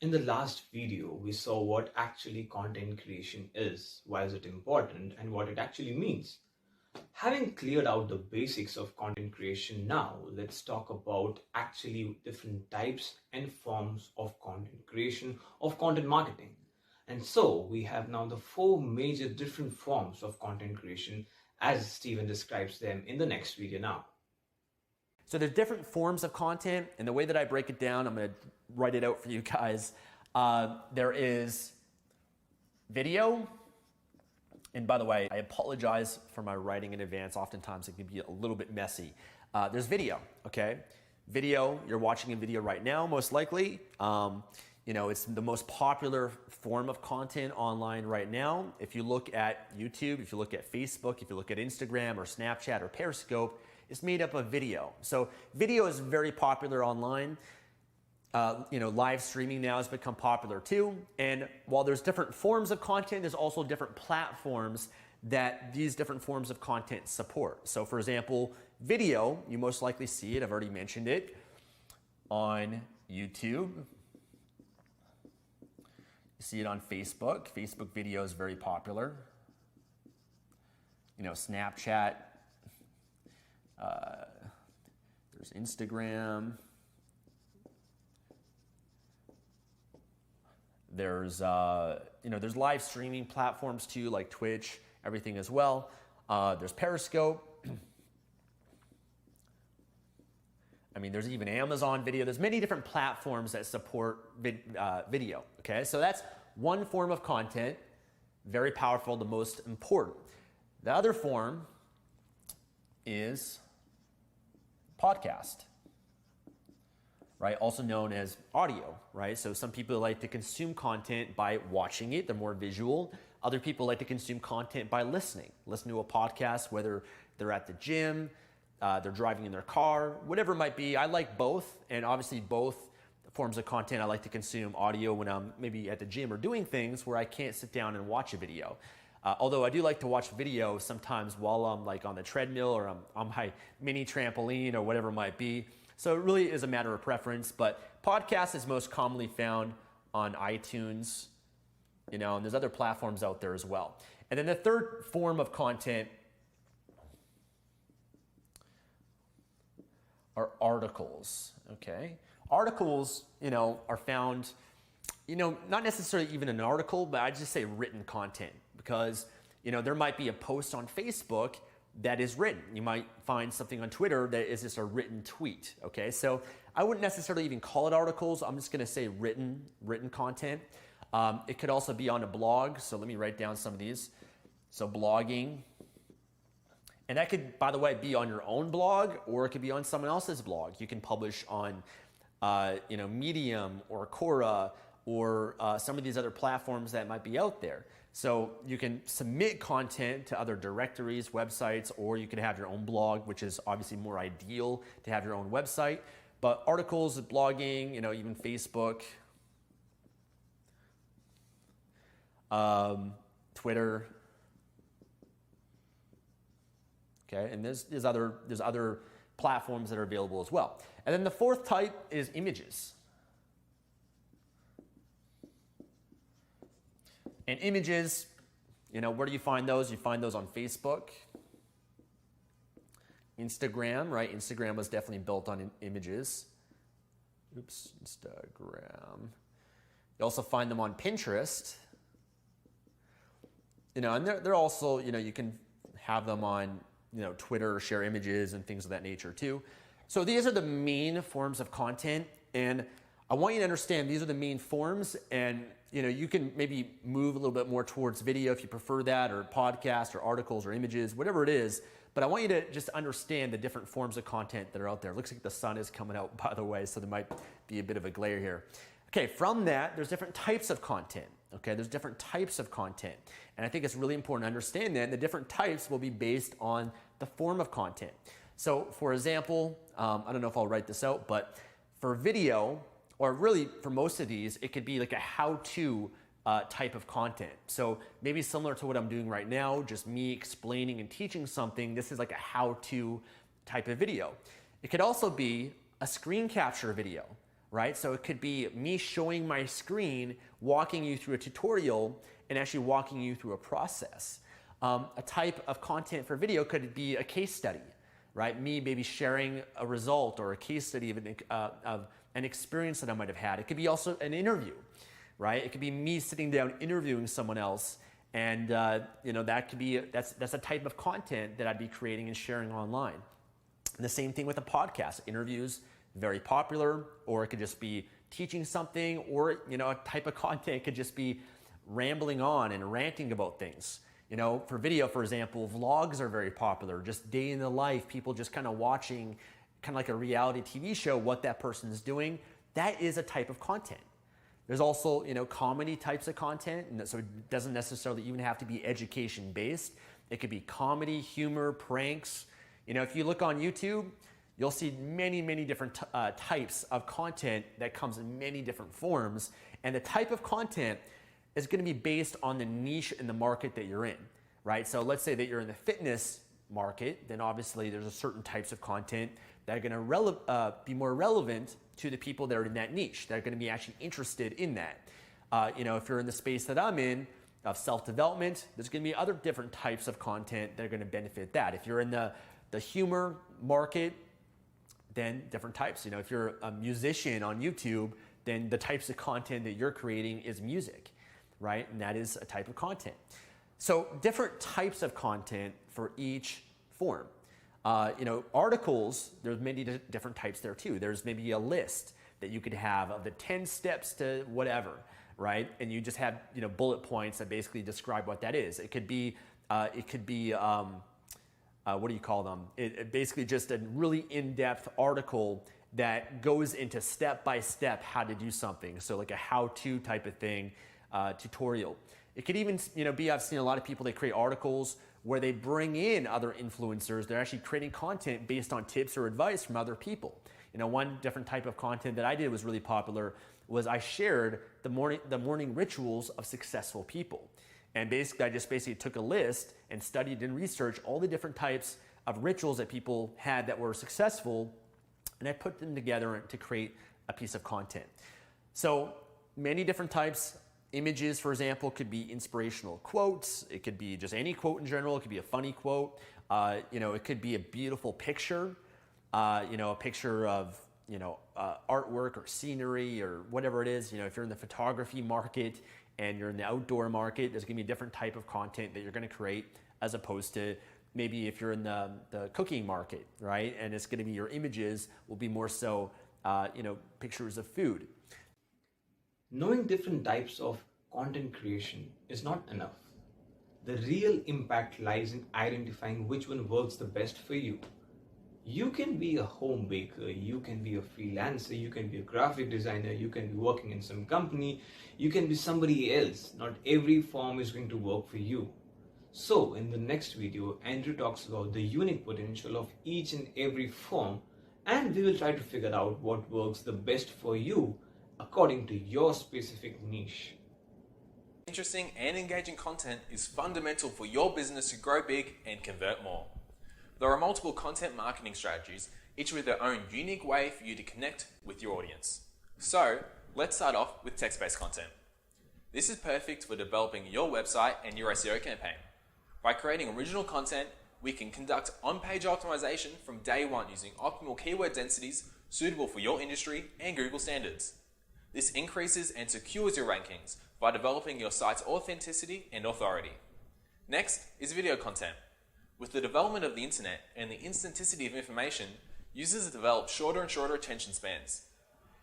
In the last video, we saw what actually content creation is, why is it important, and what it actually means. Having cleared out the basics of content creation now, let's talk about actually different types and forms of content creation, of content marketing. And so we have now the four major different forms of content creation as Stephen describes them in the next video now. So there's different forms of content, and the way that I break it down, I'm going to write it out for you guys. There is video, and by the way, I apologize for my writing in advance. Oftentimes it can be a little bit messy. There's video, okay? Video, you're watching a video right now, most likely. It's the most popular form of content online right now. If you look at YouTube, if you look at Facebook, if you look at Instagram or Snapchat or Periscope, it's made up of video. So video is very popular online. Live streaming now has become popular too. And while there's different forms of content, there's also different platforms that these different forms of content support. So for example, video, you most likely see it, I've already mentioned it, on YouTube. You see it on Facebook. Facebook video is very popular. Snapchat. There's Instagram. There's there's live streaming platforms too, like Twitch, everything as well. There's Periscope. There's even Amazon Video. There's many different platforms that support video. Okay, so that's one form of content, very powerful, the most important. The other form is podcast, right? Also known as audio, right? So some people like to consume content by watching it. They're more visual. Other people like to consume content by listening. Listen to a podcast, whether they're at the gym, they're driving in their car, whatever it might be. I like both, and obviously both forms of content. I like to consume audio when I'm maybe at the gym or doing things where I can't sit down and watch a video. Although I do like to watch video sometimes while I'm like on the treadmill or I'm on my mini trampoline or whatever it might be. So it really is a matter of preference, but podcast is most commonly found on iTunes, and there's other platforms out there as well. And then the third form of content are articles, okay? Articles, are found, not necessarily even an article, but I just say written content because, there might be a post on Facebook that is written. You might find something on Twitter that is just a written tweet, okay? So I wouldn't necessarily even call it articles. I'm just gonna say written content. It could also be on a blog. So let me write down some of these. So blogging. And that could, by the way, be on your own blog or it could be on someone else's blog. You can publish on, Medium or Quora or some of these other platforms that might be out there. So you can submit content to other directories, websites, or you can have your own blog, which is obviously more ideal to have your own website. But articles, blogging, even Facebook, Twitter. Okay, and there's other platforms that are available as well. And then the fourth type is images. And images, where do you find those? You find those on Facebook, Instagram, right? Instagram was definitely built on images. Oops, Instagram. You also find them on Pinterest. And they're also, you can have them on, Twitter, share images and things of that nature too. So these are the main forms of content. And I want you to understand these are the main forms, and you can maybe move a little bit more towards video if you prefer that, or podcast, or articles, or images, whatever it is. But I want you to just understand the different forms of content that are out there. It looks like the sun is coming out, by the way, so there might be a bit of a glare here. Okay, from that, there's different types of content. Okay, there's different types of content. And I think it's really important to understand that the different types will be based on the form of content. So for example, I don't know if I'll write this out, but for video, or really for most of these, it could be like a how-to type of content. So maybe similar to what I'm doing right now, just me explaining and teaching something. This is like a how-to type of video. It could also be a screen capture video, right? So it could be me showing my screen, walking you through a tutorial, and actually walking you through a process. A type of content for video could be a case study, right? Me maybe sharing a result or a case study of an experience that I might have had. It could be also an interview, right? It could be me sitting down interviewing someone else, and that could be that's a type of content that I'd be creating and sharing online. And the same thing with a podcast. Interviews, very popular, or it could just be teaching something, or a type of content could just be rambling on and ranting about things. For video, for example, vlogs are very popular. Just day in the life, people just kind of watching, kind of like a reality TV show, what that person is doing. That is a type of content. There's also, comedy types of content, and so it doesn't necessarily even have to be education-based. It could be comedy, humor, pranks. If you look on YouTube, you'll see many, many different types of content that comes in many different forms, and the type of content is going to be based on the niche in the market that you're in, right? So let's say that you're in the fitness market, then obviously there's a certain types of content that are going to be more relevant to the people that are in that niche, that are going to be actually interested in that. If you're in the space that I'm in, of self-development, there's going to be other different types of content that are going to benefit that. If you're in the humor market, then different types. If you're a musician on YouTube, then the types of content that you're creating is music, right? And that is a type of content. So different types of content for each form. Articles, there's many different types there too. There's maybe a list that you could have of the 10 steps to whatever, right? And you just have, bullet points that basically describe what that is. It could be what do you call them? It basically just a really in-depth article that goes into step-by-step how to do something. So like a how-to type of thing, tutorial. It could even, I've seen a lot of people, they create articles where they bring in other influencers. They're actually creating content based on tips or advice from other people. One different type of content that I did was really popular was I shared the morning rituals of successful people. And basically, I just took a list and studied and researched all the different types of rituals that people had that were successful, and I put them together to create a piece of content. So many different types. Images, for example, could be inspirational quotes. It could be just any quote in general. It could be a funny quote. It could be a beautiful picture, a picture of, artwork or scenery or whatever it is. If you're in the photography market and you're in the outdoor market, there's going to be a different type of content that you're going to create as opposed to maybe if you're in the cooking market, right? And it's going to be your images will be more so, pictures of food. Knowing different types of content creation is not enough. The real impact lies in identifying which one works the best for you. You can be a home baker, you can be a freelancer, you can be a graphic designer, you can be working in some company, you can be somebody else. Not every form is going to work for you. So in the next video, Andrew talks about the unique potential of each and every form, and we will try to figure out what works the best for you according to your specific niche. Interesting and engaging content is fundamental for your business to grow big and convert more. There are multiple content marketing strategies, each with their own unique way for you to connect with your audience. So, let's start off with text-based content. This is perfect for developing your website and your SEO campaign. By creating original content, we can conduct on-page optimization from day one using optimal keyword densities suitable for your industry and Google standards. This increases and secures your rankings by developing your site's authenticity and authority. Next is video content. With the development of the internet and the instantaneity of information, users have developed shorter and shorter attention spans.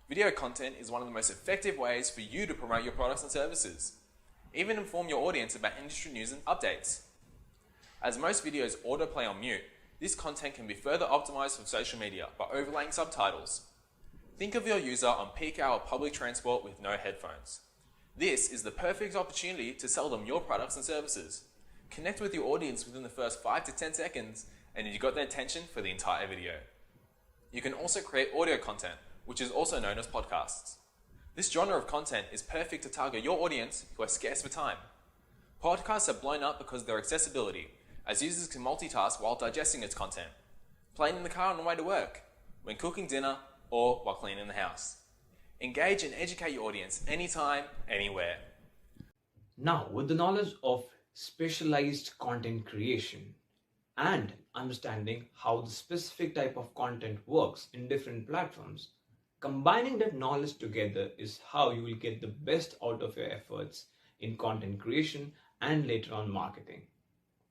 Video content is one of the most effective ways for you to promote your products and services. Even inform your audience about industry news and updates. As most videos autoplay on mute, this content can be further optimized for social media by overlaying subtitles. Think of your user on peak hour public transport with no headphones. This is the perfect opportunity to sell them your products and services. Connect with your audience within the first 5 to 10 seconds and you've got their attention for the entire video. You can also create audio content, which is also known as podcasts. This genre of content is perfect to target your audience who are scarce for time. Podcasts have blown up because of their accessibility, as users can multitask while digesting its content, playing in the car on the way to work, when cooking dinner, or while cleaning the house. Engage and educate your audience anytime, anywhere. Now, with the knowledge of specialized content creation and understanding how the specific type of content works in different platforms, combining that knowledge together is how you will get the best out of your efforts in content creation and later on marketing.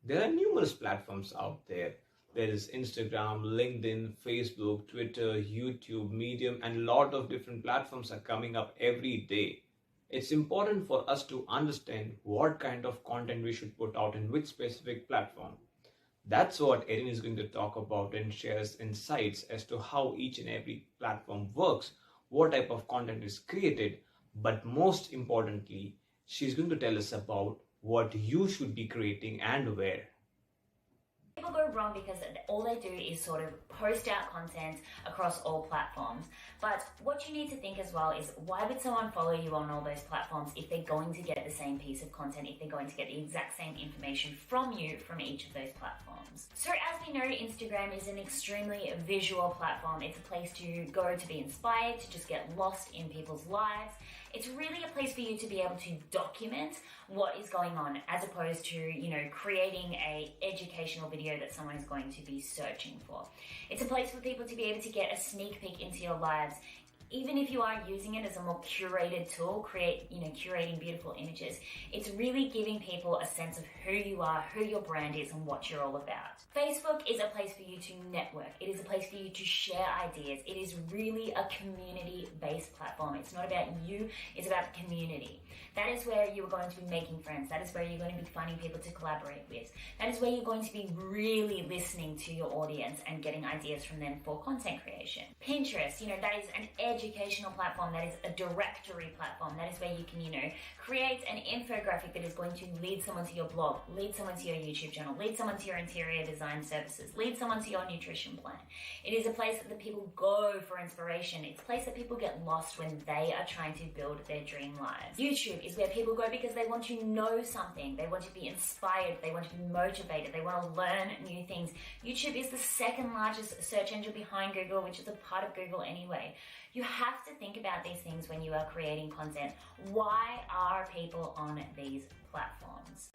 There are numerous platforms out there. There is Instagram, LinkedIn, Facebook, Twitter, YouTube, Medium, and a lot of different platforms are coming up every day. It's important for us to understand what kind of content we should put out in which specific platform. That's what Erin is going to talk about and shares insights as to how each and every platform works, what type of content is created, but most importantly, she's going to tell us about what you should be creating and where. People go wrong because all they do is sort of post out content across all platforms. But what you need to think as well is, why would someone follow you on all those platforms if they're going to get the same piece of content, if they're going to get the exact same information from you from each of those platforms? So as we know, Instagram is an extremely visual platform. It's a place to go to be inspired, to just get lost in people's lives. It's really a place for you to be able to document what is going on, as opposed to, creating a educational video that someone is going to be searching for. It's a place for people to be able to get a sneak peek into your lives. Even if you are using it as a more curated tool, curating beautiful images, it's really giving people a sense of who you are, who your brand is, and what you're all about. Facebook is a place for you to network. It is a place for you to share ideas. It is really a community-based platform. It's not about you, it's about the community. That is where you are going to be making friends. That is where you're going to be finding people to collaborate with. That is where you're going to be really listening to your audience and getting ideas from them for content creation. Pinterest, that is an educational platform. That is a directory platform. That is where you can, create an infographic that is going to lead someone to your blog, lead someone to your YouTube channel, lead someone to your interior design services, lead someone to your nutrition plan. It is a place that the people go for inspiration. It's a place that people get lost when they are trying to build their dream lives. YouTube is where people go because they want to know something. They want to be inspired. They want to be motivated. They want to learn new things. YouTube is the second largest search engine behind Google, which is a part of Google anyway. You have to think about these things when you are creating content. Why are people on these platforms?